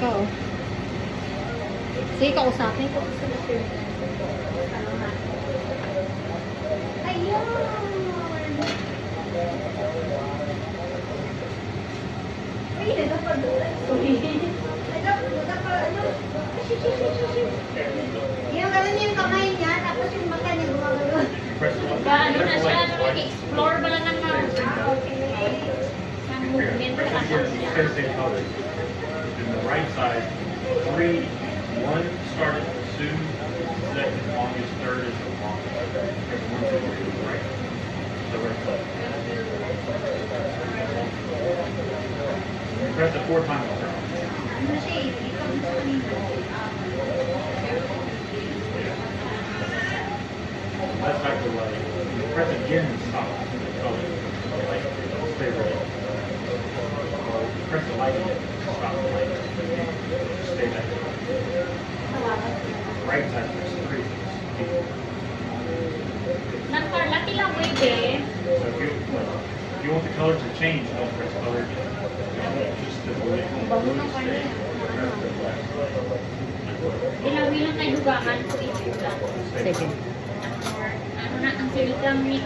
ka, oh. Sige, kausapin ko. Ayun! Ay, nagpapadulan. Yung gano'n yung kamay niya, tapos yung mata niya gumagano. Ano na siya, explore ba lang ng movement sa kasama niya. Same color. In the right side, 3, 1 started with Sue, second longest, third is the longest. There's 1, 2, 3, right. The right side. You press it 4 times. Ano siya eh, ito ang gusto kanina. That's like the light. You press again to stop the color. Like, stay red. Or you press the light again to stop the light. Stay that. Right side, there's 3. Nagparlaki lang pwede. So if you want the color to change, don't press color again. Just the blue. Ilawi lang kayo dugangan kung isulat. Sige. Ano na ang silikang mix.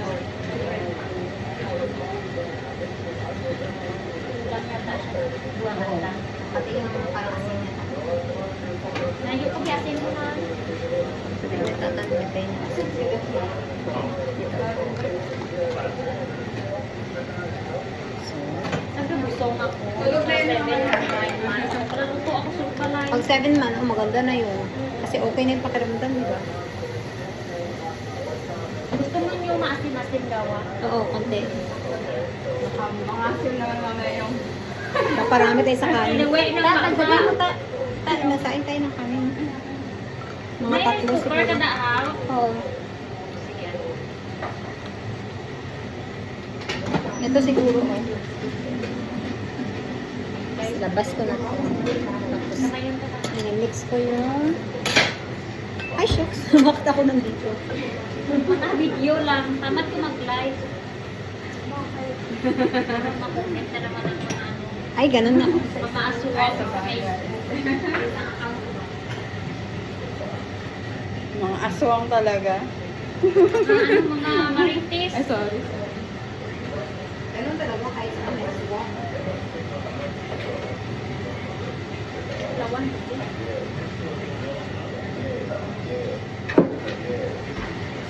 Lang yata siya. Dugangan lang. Pati yung parang asin niya. Nayo ko biyasin mo na. Sige, natatanggapin niya. Sabi busong ako. 7 months. Para luto ako sa balay. Pag 7 man, oh, maganda na yun. Kasi okay na yung pakiramdam, di ba? Gusto mo yung maasim-asim gawa? Oo, konti. Mga asin naman mamaya yung... Naparami tayo sa kanin. Anyway, Tatagdagan mo nasain tayo ng kanin. Mga may tatlo rice cooker siguro. ka daaw? Oo. Sige. Ito siguro, oh. Labas ko na. Tapos, Nakayon ka na. mix ko yung... Ay, shucks. Bakit ako nandito? Mga video lang. Tamad ko mag-live. Makomment na naman ang mga ano. Ay, ganun na. Mga aswang sa Facebook. Mga aswang talaga. Mga marites. Ay, sorry. Ganun talaga kahit sa may aswa. Lawan.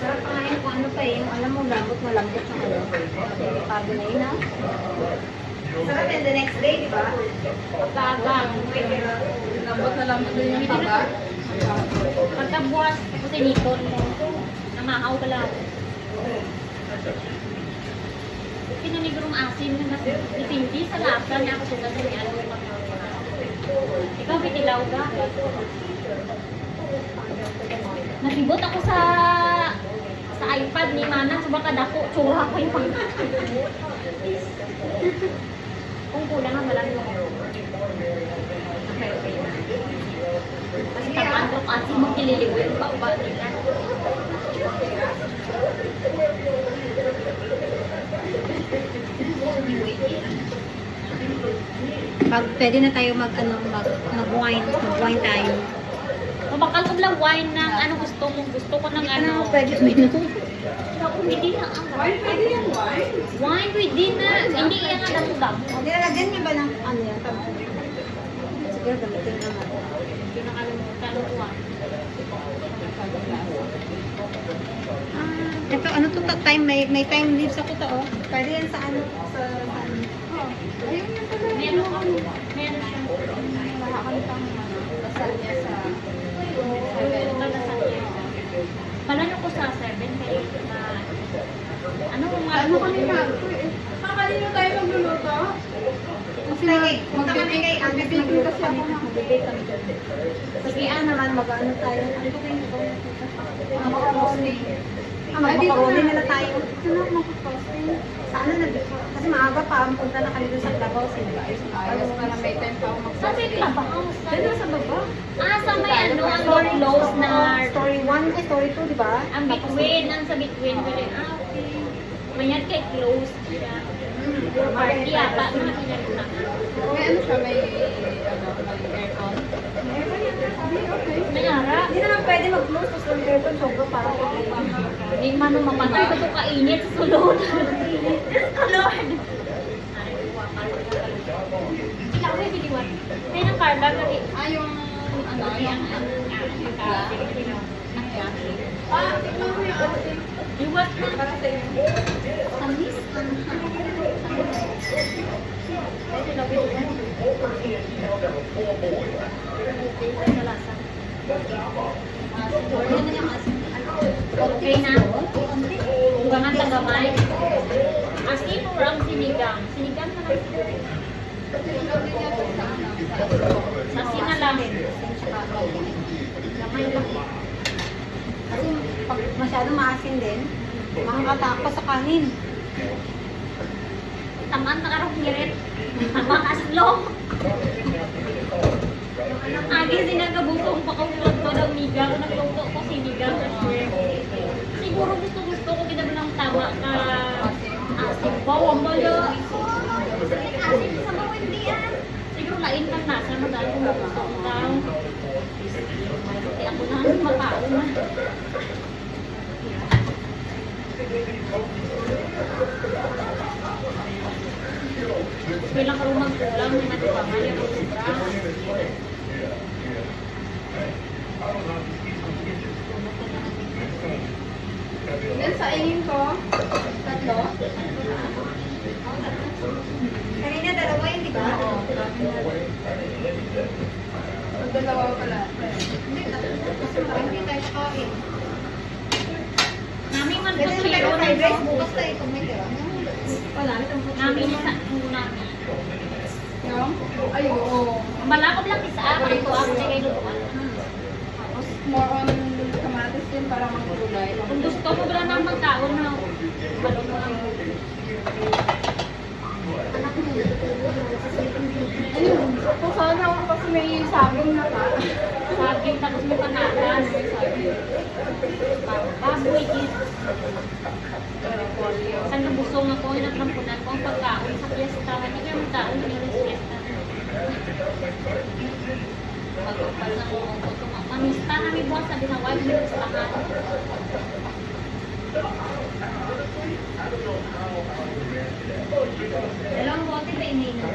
Sarap pa ngayon kung ano pa eh, yung alam mo, lambot na lambot ng ano. Delikado na yun ah. Sarap yan the next day, di ba? Gagang. Lambot na lambot din yung taba. Pagkabuwas, kasi nito namahaw ka lang. Pinanigrong asin na dipindi sa lasa niya ako sugat sa niya. Ikaw, bitilaw ka. Nabibot ako sa iPad ni Manang, sa baka dako, tsura ko yung pang... Kung kulang nga, wala yung... Okay. Kasi pag-androk asin mo kililiwin pa ba nila. Pag pwede na tayo mag-wine tayo. Mabakal ko lang wine ng ano gusto mo. Gusto ko ng ano. Pwede uminom. Ako, hindi na ang Wine, pwede yan, wine. wine, pwede na. Hindi yan nga damo-damo. Nilalagyan niya ba ng ano yan? Siguro gamitin naman. Pinakalimutan ko ah. Ito, ano to? Time, may time leaves ako to, oh. Pwede yan sa ano? Sa ano? Ayun yan pala. Meron ka. Meron siya. Nakakalitang ano? Dasal niya sa... Palano ko sa 7 kaya na ano kung Ano kami na? Kakalino tayo magluluto? Kasi punta kami kay Agnes Magbibigay kasi ako ng magbibigay kami dyan. Kasi naman, mag-ano tayo. Ano ba kayo nag-ano? Macaroni. Mag-macaroni nila tayo. Sino mag-posting? Sa ano na, kasi maaga pa, punta na kami dun sa Davao City. Ayos para may time pa ako Sa may mag-posting. clubhouse. Doon sa baba. Sa may ano, ang close na Story 1 ay story 2, di ba? ang between, ang sa between ko rin. Okay. Mayat kay close siya. Party yata, mga kinalita. May ano siya, may aircon. May ara. Hindi naman pwede mag-close tapos yung aircon sobra parang Hindi man nung mapatay ko ito kainit sa sulod. Lord! Sila ko yung biliwan. Kaya ng Carla, kasi Yung ano, yung tikman mo yung asin. iwas na. Para sa iyo. Samis? Ito na bilisan. Yan na yung asin. Okay na. Bangan tagamay. Asin or ang sinigang? Sinigang na lang. Asin na lang. Gamay lang. Kasi pag masyado maasin din, makakatakot sa kanin. Tamaan na karong hirit. Tamaan aslong. Agi sinagabusong pa kung tulad ko ng miga. Kung nagluto ko sinigang at shrimp. Siguro gusto ko kinabalang tama ka asin pa. Wambala. Asin sa mga hindi yan. Siguro lain kang nasa madaan kung gusto ko daw. Kasi ako na makaon na. Bilang karumang kulang na natipamay ako sobra. Then sa ingin ko, tatlo. Kanina dalawa yun, di ba? Magdalawa pala. Hindi, kasi hindi tayo kakain. Namin man Pwede kasi naman tayo yun. fried rice bukas tayo kung may tira. Wala, itong Namin sa namin. Yung? Ay, oo. Malakot lang isa ako ito ako na kayo lutuan. Tapos more on kamatis din para magkulay. Kung gusto mo ba na magkaon na balong mo lang. anak mo. Ayun. Kung sana ako kasi may sabong na pa. Saging tapos may patatas. Baboy gid. Saan nabusong ako, inagrampunan ko ang pagkaon sa piyesta. Hindi kaya magkaon na yung piyesta. Pagkapal na ko ang mamista namin buwan sa dinawag ng listahan. Dalawang bote pa ininom.